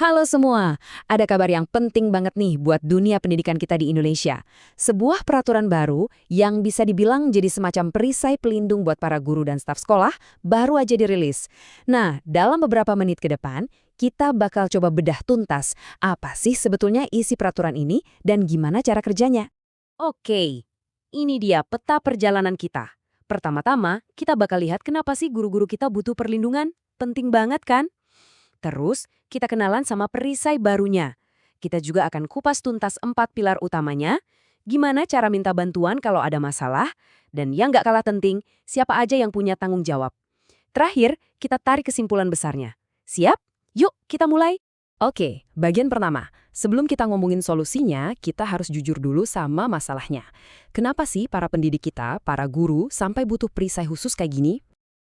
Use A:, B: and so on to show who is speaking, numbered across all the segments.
A: Halo semua, ada kabar yang penting banget nih buat dunia pendidikan kita di Indonesia. Sebuah peraturan baru yang bisa dibilang jadi semacam perisai pelindung buat para guru dan staf sekolah baru aja dirilis. Nah, dalam beberapa menit ke depan, kita bakal coba bedah tuntas apa sih sebetulnya isi peraturan ini dan gimana cara kerjanya. Oke, ini dia peta perjalanan kita. Pertama-tama, kita bakal lihat kenapa sih guru-guru kita butuh perlindungan. Penting banget kan? Terus, kita kenalan sama perisai barunya. Kita juga akan kupas tuntas 4 pilar utamanya, gimana cara minta bantuan kalau ada masalah, dan yang nggak kalah penting, siapa aja yang punya tanggung jawab. Terakhir, kita tarik kesimpulan besarnya. Siap? Yuk, kita mulai. Oke, bagian pertama. Sebelum kita ngomongin solusinya, kita harus jujur dulu sama masalahnya. Kenapa sih para pendidik kita, para guru, sampai butuh perisai khusus kayak gini?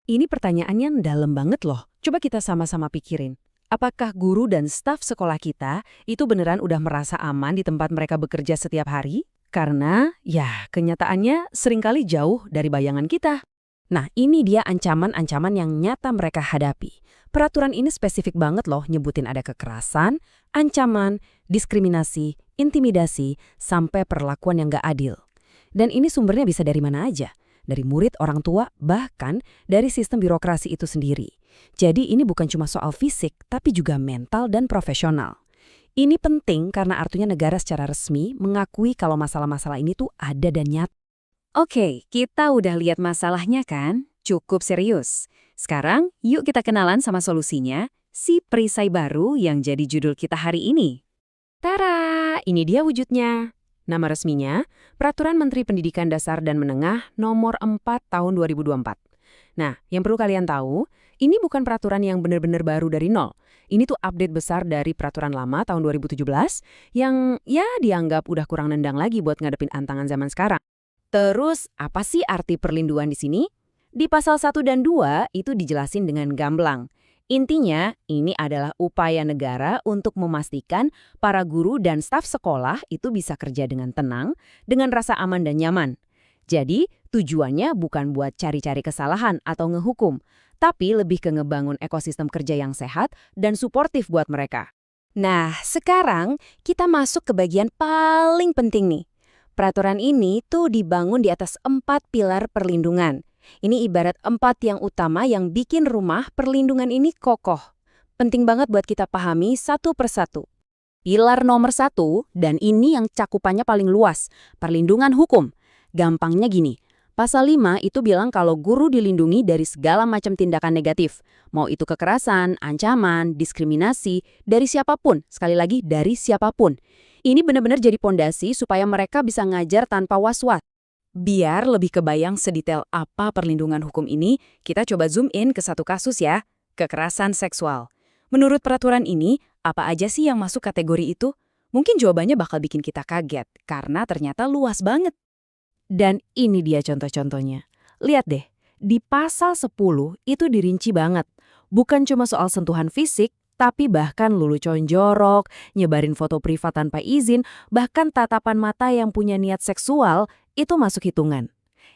A: Ini pertanyaannya dalam banget loh. Coba kita sama-sama pikirin. Apakah guru dan staf sekolah kita itu beneran udah merasa aman di tempat mereka bekerja setiap hari? Karena, ya, kenyataannya seringkali jauh dari bayangan kita. Nah, ini dia ancaman-ancaman yang nyata mereka hadapi. Peraturan ini spesifik banget loh nyebutin ada kekerasan, ancaman, diskriminasi, intimidasi, sampai perlakuan yang nggak adil. Dan ini sumbernya bisa dari mana aja. Dari murid, orang tua, bahkan dari sistem birokrasi itu sendiri. Jadi ini bukan cuma soal fisik, tapi juga mental dan profesional. Ini penting karena artinya negara secara resmi mengakui kalau masalah-masalah ini tuh ada dan nyata. Oke, kita udah lihat masalahnya kan? Cukup serius. Sekarang, yuk kita kenalan sama solusinya, si perisai baru yang jadi judul kita hari ini. Tara, ini dia wujudnya. Nama resminya, Peraturan Menteri Pendidikan Dasar dan Menengah Nomor 4 Tahun 2024. Nah, yang perlu kalian tahu, ini bukan peraturan yang benar-benar baru dari nol. Ini tuh update besar dari peraturan lama tahun 2017 yang ya dianggap udah kurang nendang lagi buat ngadepin tantangan zaman sekarang. Terus, apa sih arti perlindungan di sini? Di pasal 1 dan 2 itu dijelasin dengan gamblang. Intinya, ini adalah upaya negara untuk memastikan para guru dan staf sekolah itu bisa kerja dengan tenang, dengan rasa aman dan nyaman. Jadi, tujuannya bukan buat cari-cari kesalahan atau ngehukum, tapi lebih ke ngebangun ekosistem kerja yang sehat dan suportif buat mereka. Nah, sekarang kita masuk ke bagian paling penting nih. Peraturan ini tuh dibangun di atas 4 pilar perlindungan. Ini ibarat 4 yang utama yang bikin rumah perlindungan ini kokoh. Penting banget buat kita pahami satu persatu. Pilar nomor 1, dan ini yang cakupannya paling luas, perlindungan hukum. Gampangnya gini, pasal 5 itu bilang kalau guru dilindungi dari segala macam tindakan negatif. Mau itu kekerasan, ancaman, diskriminasi, dari siapapun, sekali lagi dari siapapun. Ini benar-benar jadi pondasi supaya mereka bisa ngajar tanpa was-was. Biar lebih kebayang sedetail apa perlindungan hukum ini, kita coba zoom in ke satu kasus ya, kekerasan seksual. Menurut peraturan ini, apa aja sih yang masuk kategori itu? Mungkin jawabannya bakal bikin kita kaget, karena ternyata luas banget. Dan ini dia contoh-contohnya. Lihat deh, di pasal 10 itu dirinci banget. Bukan cuma soal sentuhan fisik, tapi bahkan lelucon jorok, nyebarin foto privat tanpa izin, bahkan tatapan mata yang punya niat seksual, itu masuk hitungan.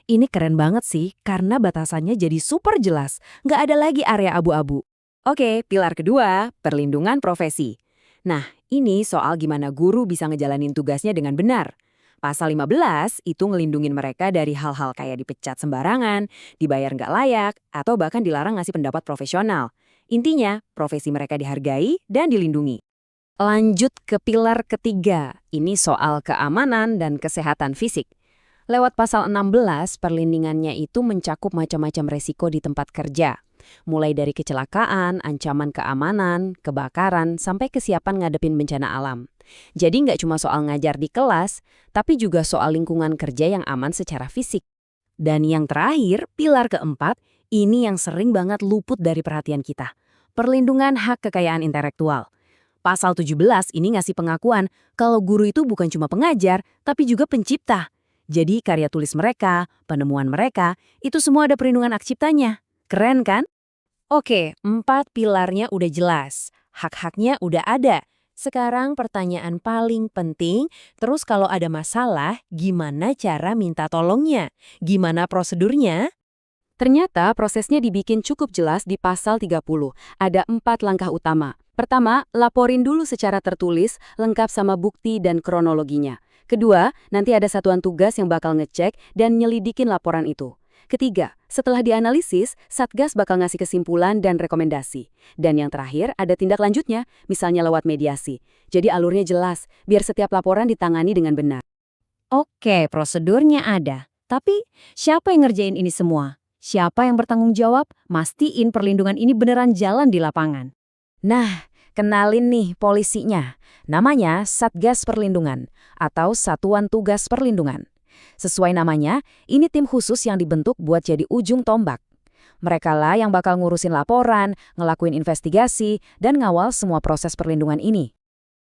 A: Ini keren banget sih, karena batasannya jadi super jelas. Nggak ada lagi area abu-abu. Oke, pilar kedua, perlindungan profesi. Nah, ini soal gimana guru bisa ngejalanin tugasnya dengan benar. Pasal 15 itu ngelindungin mereka dari hal-hal kayak dipecat sembarangan, dibayar nggak layak, atau bahkan dilarang ngasih pendapat profesional. Intinya, profesi mereka dihargai dan dilindungi. Lanjut ke pilar ketiga, ini soal keamanan dan kesehatan fisik. Lewat pasal 16, perlindungannya itu mencakup macam-macam resiko di tempat kerja. Mulai dari kecelakaan, ancaman keamanan, kebakaran, sampai kesiapan ngadepin bencana alam. Jadi nggak cuma soal ngajar di kelas, tapi juga soal lingkungan kerja yang aman secara fisik. Dan yang terakhir, pilar keempat, ini yang sering banget luput dari perhatian kita. Perlindungan hak kekayaan intelektual. Pasal 17 ini ngasih pengakuan kalau guru itu bukan cuma pengajar, tapi juga pencipta. Jadi karya tulis mereka, penemuan mereka, itu semua ada perlindungan hak ciptanya. Keren kan? Oke, 4 pilarnya udah jelas. Hak-haknya udah ada. Sekarang pertanyaan paling penting, terus kalau ada masalah, gimana cara minta tolongnya? Gimana prosedurnya? Ternyata prosesnya dibikin cukup jelas di pasal 30. Ada 4 langkah utama. Pertama, laporin dulu secara tertulis, lengkap sama bukti dan kronologinya. Kedua, nanti ada satuan tugas yang bakal ngecek dan nyelidikin laporan itu. Ketiga, setelah dianalisis, Satgas bakal ngasih kesimpulan dan rekomendasi. Dan yang terakhir, ada tindak lanjutnya, misalnya lewat mediasi. Jadi alurnya jelas, biar setiap laporan ditangani dengan benar.
B: Oke, prosedurnya ada. Tapi, siapa yang ngerjain ini semua? Siapa yang bertanggung jawab? Mastiin perlindungan ini beneran jalan di lapangan.
A: Nah, kenalin nih polisinya. Namanya Satgas Perlindungan atau Satuan Tugas Perlindungan. Sesuai namanya, ini tim khusus yang dibentuk buat jadi ujung tombak. Mereka lah yang bakal ngurusin laporan, ngelakuin investigasi, dan ngawal semua proses perlindungan ini.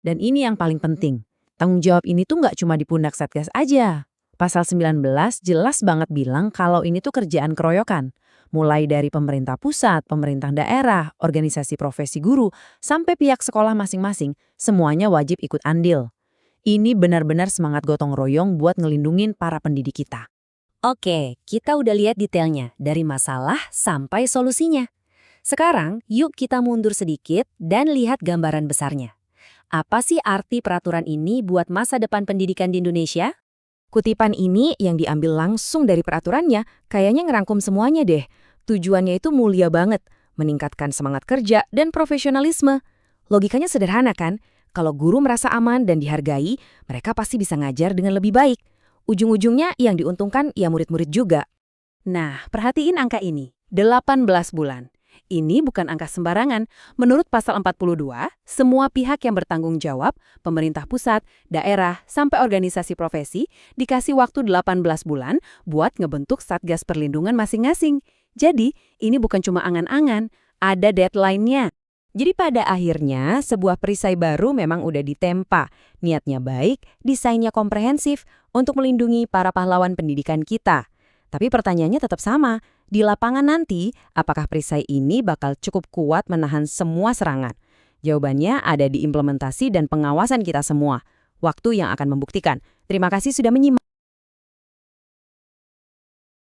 C: Dan ini yang paling penting. Tanggung jawab ini tuh nggak cuma di pundak Satgas aja. Pasal 19 jelas banget bilang kalau ini tuh kerjaan keroyokan. Mulai dari pemerintah pusat, pemerintah daerah, organisasi profesi guru, sampai pihak sekolah masing-masing, semuanya wajib ikut andil. Ini benar-benar semangat gotong royong buat ngelindungin para pendidik kita.
B: Oke, kita udah lihat detailnya, dari masalah sampai solusinya. Sekarang, yuk kita mundur sedikit dan lihat gambaran besarnya. Apa sih arti peraturan ini buat masa depan pendidikan di Indonesia?
A: Kutipan ini yang diambil langsung dari peraturannya, kayaknya ngerangkum semuanya deh. Tujuannya itu mulia banget, meningkatkan semangat kerja dan profesionalisme. Logikanya sederhana kan? Kalau guru merasa aman dan dihargai, mereka pasti bisa ngajar dengan lebih baik. Ujung-ujungnya yang diuntungkan ya murid-murid juga.
B: Nah, perhatiin angka ini, 18 bulan. Ini bukan angka sembarangan. Menurut pasal 42, semua pihak yang bertanggung jawab, pemerintah pusat, daerah, sampai organisasi profesi, dikasih waktu 18 bulan buat ngebentuk Satgas Perlindungan masing-masing. Jadi, ini bukan cuma angan-angan, ada deadline-nya.
A: Jadi pada akhirnya, sebuah perisai baru memang udah ditempa. Niatnya baik, desainnya komprehensif untuk melindungi para pahlawan pendidikan kita. Tapi pertanyaannya tetap sama, di lapangan nanti, apakah perisai ini bakal cukup kuat menahan semua serangan? Jawabannya ada di implementasi dan pengawasan kita semua. Waktu yang akan membuktikan. Terima kasih sudah menyimak.